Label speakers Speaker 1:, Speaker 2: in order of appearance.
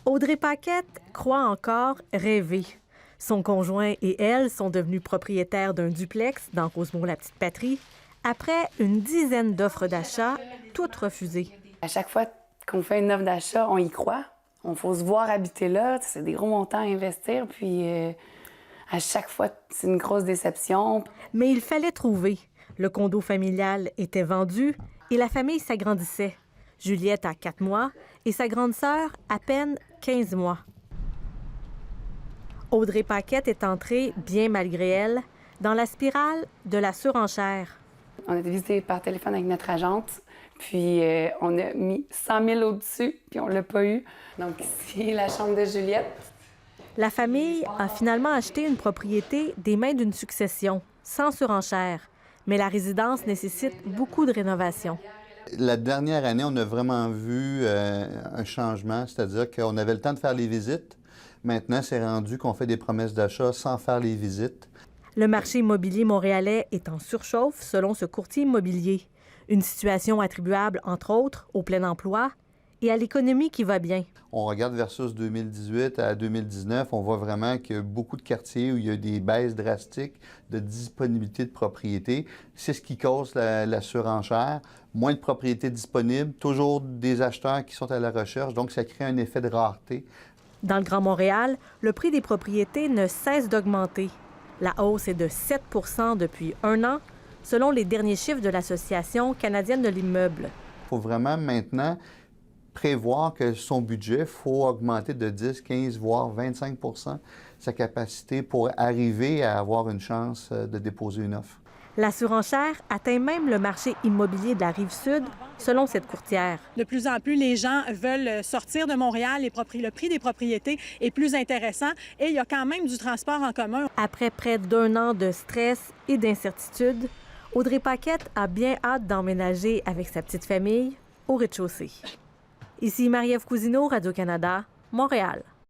Speaker 1: Audrey Paquette croit encore rêver. Son conjoint et elle sont devenus propriétaires d'un duplex dans Rosemont-la-Petite-Patrie après une dizaine d'offres d'achat, toutes refusées.
Speaker 2: À chaque fois qu'on fait une offre d'achat, on y croit. On faut se voir habiter là. C'est des gros montants à investir. Puis à chaque fois, c'est une grosse déception.
Speaker 1: Mais il fallait trouver. Le condo familial était vendu et la famille s'agrandissait. Juliette a 4 mois et sa grande sœur à peine 15 mois. Audrey Paquette est entrée, bien malgré elle, dans la spirale de la surenchère.
Speaker 2: On a été visité par téléphone avec notre agente, puis on a mis 100 000 au-dessus, puis on l'a pas eu. Donc ici, la chambre de Juliette.
Speaker 1: La famille a finalement acheté une propriété des mains d'une succession, sans surenchère. Mais la résidence nécessite beaucoup de rénovation.
Speaker 3: La dernière année, on a vraiment vu un changement, c'est-à-dire qu'on avait le temps de faire les visites. Maintenant, c'est rendu qu'on fait des promesses d'achat sans faire les visites.
Speaker 1: Le marché immobilier montréalais est en surchauffe, selon ce courtier immobilier. Une situation attribuable, entre autres, au plein emploi et à l'économie qui va bien.
Speaker 3: On regarde versus 2018 à 2019, on voit vraiment qu'il y a beaucoup de quartiers où il y a des baisses drastiques de disponibilité de propriétés. C'est ce qui cause la surenchère. Moins de propriétés disponibles, toujours des acheteurs qui sont à la recherche, donc ça crée un effet de rareté.
Speaker 1: Dans le Grand Montréal, le prix des propriétés ne cesse d'augmenter. La hausse est de 7 % depuis un an, selon les derniers chiffres de l'Association canadienne de l'immeuble.
Speaker 3: Il faut vraiment maintenant prévoir que son budget, il faut augmenter de 10, 15, voire 25 % sa capacité pour arriver à avoir une chance de déposer une offre.
Speaker 1: La surenchère atteint même le marché immobilier de la Rive-Sud, selon cette courtière.
Speaker 4: De plus en plus, les gens veulent sortir de Montréal. Le prix des propriétés est plus intéressant et il y a quand même du transport en commun.
Speaker 1: Après près d'1 an de stress et d'incertitude, Audrey Paquette a bien hâte d'emménager avec sa petite famille au rez-de-chaussée. Ici Marie-Ève Cousineau, Radio-Canada, Montréal.